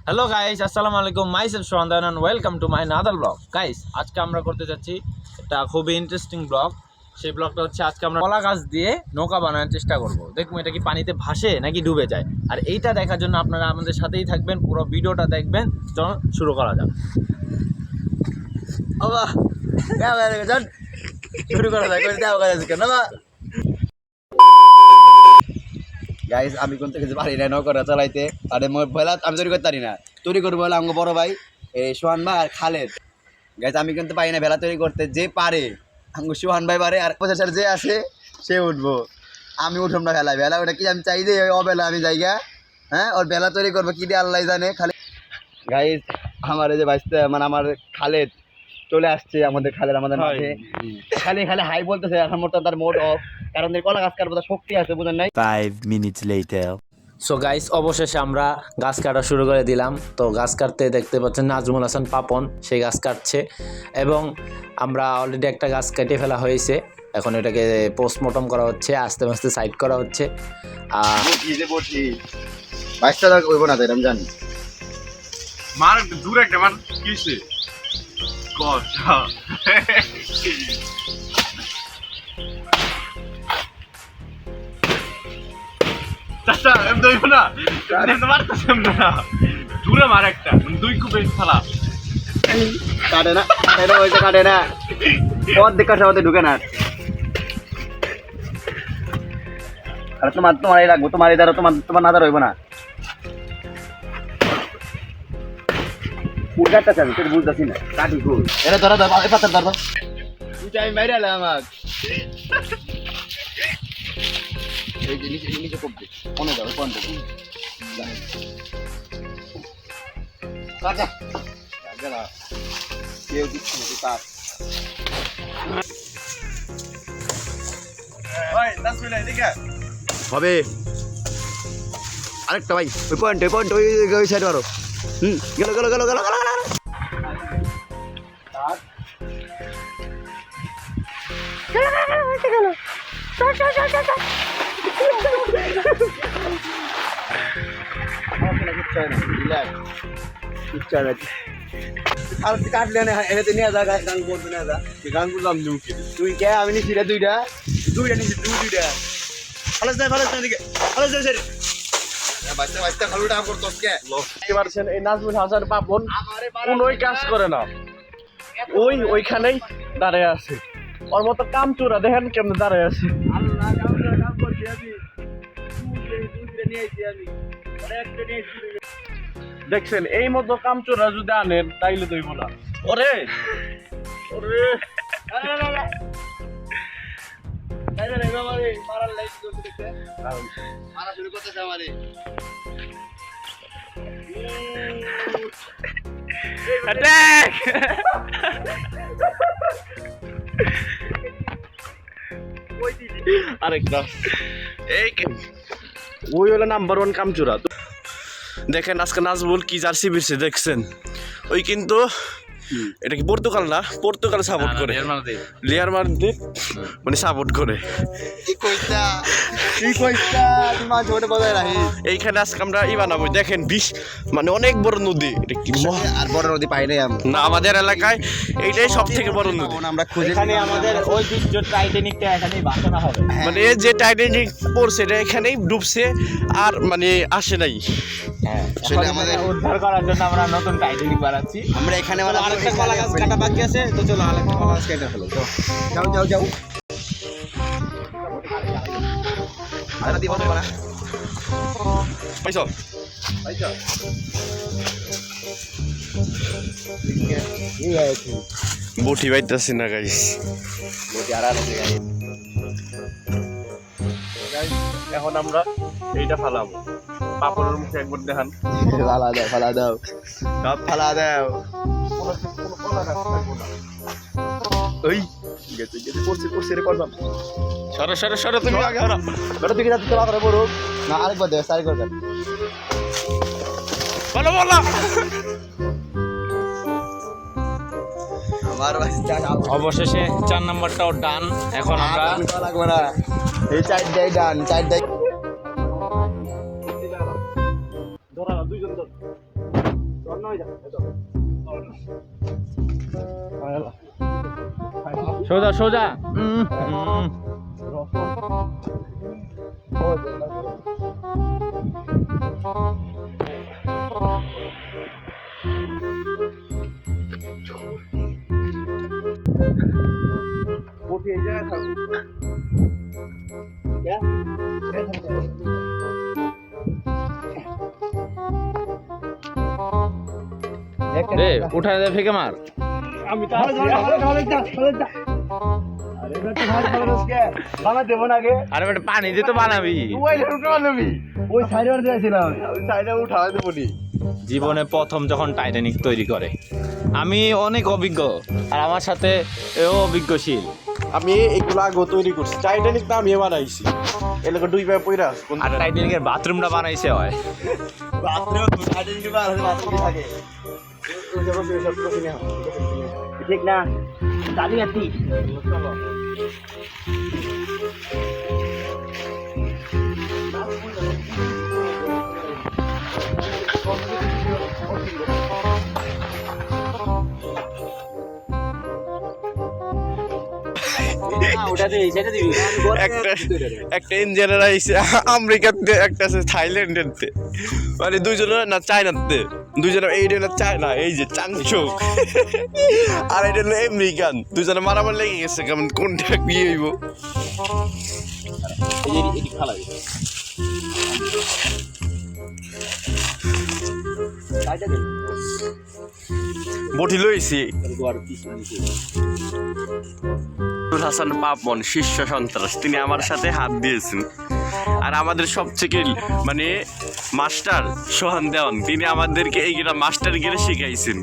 Hello guys, আসসালামু আলাইকুম। Myself Sohan and welcome to my another blog. Guys, আজকে আমরা করতে যাচ্ছি একটা খুবই ইন্টারেস্টিং ব্লগ। সেই ব্লগটা হচ্ছে আজকে আমরা কলা গাছ দিয়ে নৌকা বানানোর চেষ্টা করব। দেখুন এটা কি পানিতে ভাসে নাকি ডুবে যায়। আর এইটা দেখার জন্য আপনারা আমাদের সাথেই থাকবেন, পুরো ভিডিওটা দেখবেন। চলো শুরু করা যাক। শুরু করা যাক। গাইস আমি কোন থেকে পারি না নৌকা চালাইতে। আরে ভয়লা আমি তৈরি করতে পারি না। তৈরি করবো বলে আমার বড় ভাই সোহান ভাই আর খালেদ। গাইস আমি কিন্তু পারি না ভেলা তৈরি করতে। যে পারে আমার সোহান ভাই পারে, আর প্রচেষ্টার যে আছে সে উঠবো। আমি উঠব না ভেলা। ভেলা ওটা কি আমি চাই যে অবেলা আমি জায়গা, হ্যাঁ ওর ভেলা তৈরি করবো কি দিয়ে আল্লাহ জানে। খালি গাইস আমার এই যে ভাইস্তা মানে আমার খালেদ চলে আসছে, আমাদের খালেদ আমাদের মাঝে। খালি খালি হাই বলতেছে, এখন মোট তার মোড অফ, কারণ কলা গাছ কাটার শক্তি আছে বুঝেন নাই। 5 minutes later. সো গাইস, অবশেষে আমরা গাছ কাটা শুরু করে দিলাম। তো গাছ কাটতে দেখতে পাচ্ছেন নাজমুল হাসান পাপন, সেই গাছ কাটছে। এবং আমরা অলরেডি একটা গাছ কেটে ফেলা হয়েছে। এখন এটাকে পোস্টমর্টম করা হচ্ছে, আস্তে আস্তে সাইড করা হচ্ছে। আমি জানি মার দূর একটা মান কিসে কথা চাচা এম দইব না এম মারতাছেন না দূরে মার একটা দুই কুপে খেলা কাটে না ওইটা কাটে না, পথ দেখার সাথে ঢুকে না। আর তোমার এই রাখবো, তোমার এই দ্বারা তোমার নাদার হইব না। উল্টাটা চাবি তোর বুঝতেছি না। কাটি গুল এটা ধরা ধর পাতার ধরবো তুই আমি বাইরে এলাম আমাক এই যে নিচে কপবে মনে যাবে কোন দিকে কাটা কাটা কেউ দিচ্ছে না কাট। ওই 10 মিনিট এদিকে হবে আরেকটা ভাই, ওই পয়েন্ট ওই সাইড মারো। গেল আর কাটলে না এতে নিয়ে যা গান করবে না যা গান গুলাম লুকি তুই কে আমি নিছি রে দুইটা নিছি দুইটা ভালো এদিকে ভালো যাই বাচ্চা খালুটা আমার তোকে লক্ষ্য পারছেন এই নাজমুল হাসান পাপন কোনোই কাজ করে না, ওইখানেই দাঁড়িয়ে আছে। ওর মতো কামচোরা দেখেন কেমনে দাঁড়িয়ে আছে। আল্লাহ কাম করছি আমি দুইটা নিয়েছি আমি একটা নিয়েছি। দেখছেন এই মতো কামচোরা যদি আনেন তাইলে দইব না। ওরে ওরে মারা শুরু করতেছে আমারে। অ্যাটাক আরেকটা এই ওই হলো নাম্বার 1 কামচোরা। দেখেন আজকে নাজমুল কি জার্সি বিরছে দেখছেন, ওই কিন্তু এটা কি পর্তুগাল না, পর্তুগাল সাপোর্ট করে লিয়ার মাদ্রিদ মানে সাপোর্ট করে। কি কইতা তোমার ছোট বজায় রাখি। এইখানে আজকে আমরা বানাবো দেখেন মানে অনেক বড় নদী। এটা কি আর বড় নদী পাই নাই আমরা না, আমাদের এলাকায় এইটাই সব থেকে বড় নদী। আমরা খুঁজে এখানে আমাদের ঐতিহ্য টাইটানিকটা এখানেই ভাসানো হবে। মানে এই যে টাইটানিক পড়ছে এটা এখানেই ডুবছে আর মানে আসে নাই। আসলে আমাদের উদ্ধার করার জন্য আমরা নতুন টাইটানিক বানাচ্ছি। আমরা এখানে আরেকটা কলা গাছ কাটা বাকি আছে, তো চলো আরেকটা কলা গাছ কেটে ফেলো। যাও আর দিব না পাইছো বটি বাইতেছি না গাইস। এখন আমরা এইটা ফালাবো। পাপড়ের মুখে একবার দেখান। ফালা দাও সব ফালা দাও। ওই গেছে পড়ছে রে করবাম। সরো তুমি আগে হরা বড় দিকে যাচ্ছে তো বাবারে বড় না আরেকবার দে সারি করবেন বলো আমার বাচ্চা অবশেষে 4 নম্বরটাও ডান। এখন আমরা লাগবে না এই চারটাই ডান চারটাই ধরা দুইজন ধর সোজা সোজা রে উঠায় দে ফেকে মার আরে বেটা পানি দিয়ে তো বানাবি জীবনে প্রথম যখন টাইটানিক তৈরি করে আমি অনেক অভিজ্ঞ আর আমার সাথে এও অভিজ্ঞশীল আমি এগুলো আগে তৈরি করছি টাইটানিক তো আমি বানাইছি এলাকা দুই পায়ে পইরা আর টাইটানিকের বাথরুমটা বানাইছে হয় ঠিক না দাঁড়িয়ে আছি একটা ইঞ্জিনিয়ার আইছে আমেরিকাতে একটা আছে থাইল্যান্ডের মানে দুইজনে না চায়নাতে দুইজনে এইটা না চায়না এই যে চাংশো আর এটা হলো আমেরিকান দুইজনে মারামার লেগে গেছে কেমন কোনটা কি হইব বটি লইছি হাসান পাপন শীর্ষ সন্ত্রাস তিনি আমার সাথে হাত দিয়েছেন আর আমাদের সবথেকে মানে মাস্টার সোহান দেওয়ান তিনি আমাদেরকে এইগুলা মাস্টার গিয়ে শিখাইছেন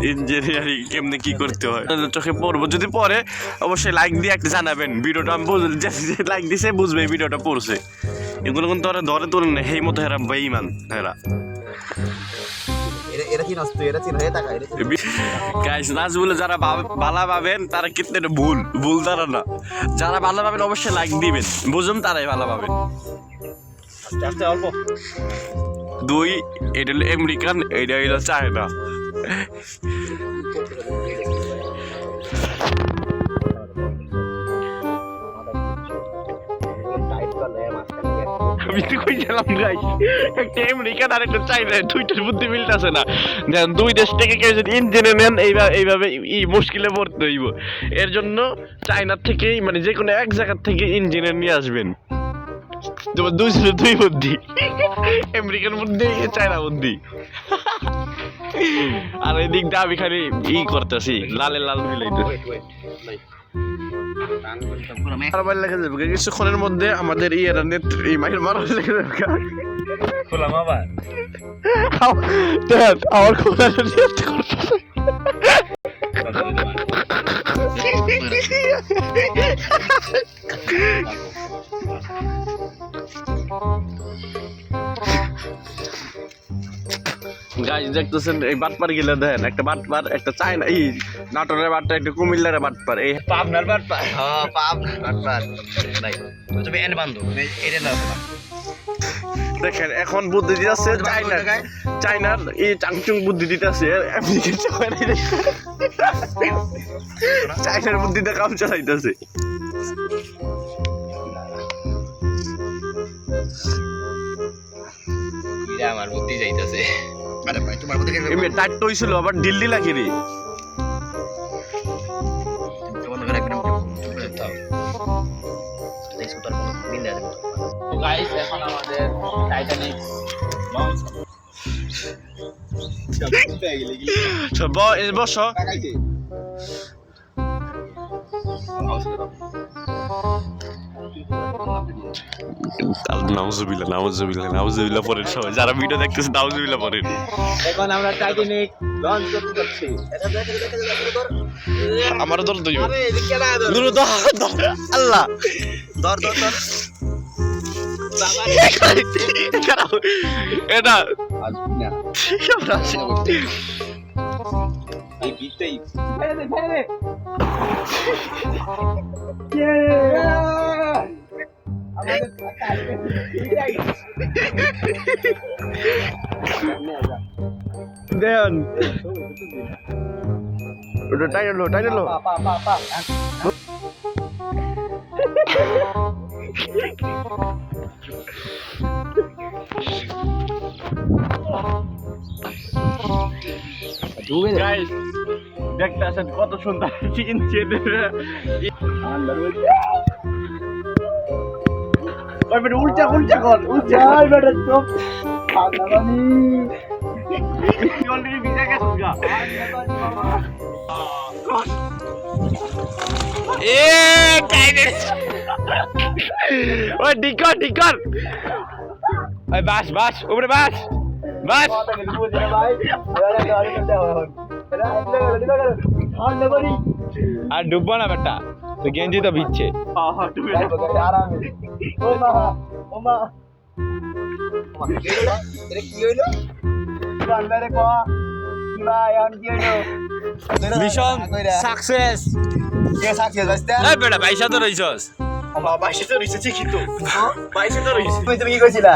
ইঞ্জিনিয়ারিং কেমনে কি করতে হয় চোখে পড়বো যদি পরে অবশ্যই লাইক দিয়ে একটা জানাবেন ভিডিওটা আমি লাইক দিছে বুঝবে এই ভিডিওটা পড়ছে এগুলো কিন্তু ওরা ধরে তোলেন না সেই মতো হেরা বেঈমান হেরা গাইস নাজবুলে যারা ভালো পাবেন তারা কিন্তু এটা ভুল তারা না যারা ভালো পাবেন অবশ্যই লাইক দিবেন বুঝুন তারাই ভালো পাবেন অল্প দুই এটা হলো আমেরিকান এটা হলো চায়না আমি তো কই গেলাম গাইস একটা আমেরিকান আর একটা চাইনা দুইটার বুদ্ধি মিলতেছে না দেখেন দুই দেশ থেকে কেউ যদি ইঞ্জিনিয়ার নেন এইভাবে মুশকিলে পড়তে হইব এর জন্য চায়নার থেকেই মানে যে কোনো এক জায়গার থেকে ইঞ্জিনিয়ার নিয়ে আসবেন তোমার দুই বুদ্ধি আমেরিকান বুদ্ধি চায়না বুদ্ধি আর এদিক দিয়ে আমি খালি করতেছি লালে লাল মিলাইতেছি কিছুক্ষণের মধ্যে আমাদের মাইর মারা লেগে যাবে আমার খোলা গাইস দেখতেছেন এই বাটপার গিলা দেখেন একটা বাটপার একটা চায়না এই নাটোরের বাটপার একটা কুমিল্লার বাটপার এই পাবনার বাটপার হ্যাঁ পাবনার বাটপার নাই তুমি এনে বান্ধব এটা না দেখেন এখন বুদ্ধি দিতেছে চায়নার এই চাংচুং বুদ্ধি দিতেছে চায়নার বুদ্ধিতে কাম চালাইতেছে আমার বুদ্ধি যাইতেছে আরে ভাই তোমার বুদ্ধি এমনি টাইট হইছিল আবার দিল্লি লাগি রে তোমার ঘরে একদম দাও এই সুতার কোন বিন দেয়া যাবে তো গাইস এখন আমাদের টাইটানিক লঞ্চ বসো নাউজুবিল্লাহ পড়েন সবাই যারা ভিডিও দেখতেছে নাউজুবিল্লাহ পড়েন এখন আমরা টাইটানিক লঞ্চ করতে যাচ্ছি আমারও ধর দই আল্লাহ ধর এটা এই বিটটাই দেন ওটা টাইনে লো গাইস দেখতে আসেন কত সুন্দর চিকেন ওই বেটা উল্টা কর ওই বেটা চুপ ঠান্ডা পানি অলরেডি ভিজে গেছে গা এ টাইনে ওই ডিকর ওই বাস উপরে বাস ভাই ঠান্ডা পানি আর ডুববো না বেটা তো গেঞ্জি তো ভিজছে আরামে ও মা এটা কি হইলো আন্দারে কো কি ভাই এখন কি হইলো মিশন সাকসেস কে সাকসেস আসতে এই বেটা পয়সা তো রইছস আমার বাইশে তো রইছে কিন্তু বাইশে তো রইছে তুমি কি কইছিলা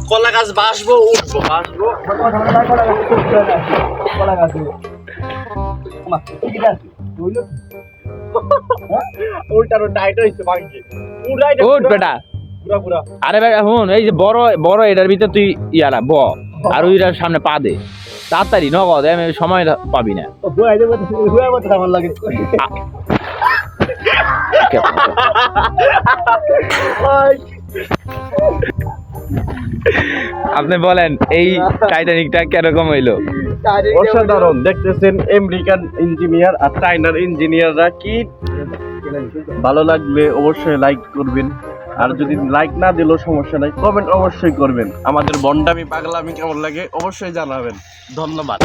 কলা গাছ বাসবো উঠবো কলা গাছ মা কি গাছ হইলো উল্টানো টাইট হইছে ভাঙছে পুরাই উঠ বেটা পুরা আরে বেটা শুন এই যে বড় এটার ভিতরে তুই ইয়ারা ব আর ওইটার সামনে পা দে তাড়াতাড়ি নগদ আমি সময় পাবি না বুয়াই দেব বুয়াই মত আমার লাগে আপনি বলেন এই টাইটানিকটা কিরকম হইলো অসাধারণ দেখতেছেন আমেরিকান ইঞ্জিনিয়ার আর চাইনার ইঞ্জিনিয়াররা কি ভালো লাগলে অবশ্যই লাইক করবেন আর যদি লাইক না দিলেও সমস্যা নাই কমেন্ট অবশ্যই করবেন আমাদের বন্ডামি পাগলামি কেমন লাগে অবশ্যই জানাবেন ধন্যবাদ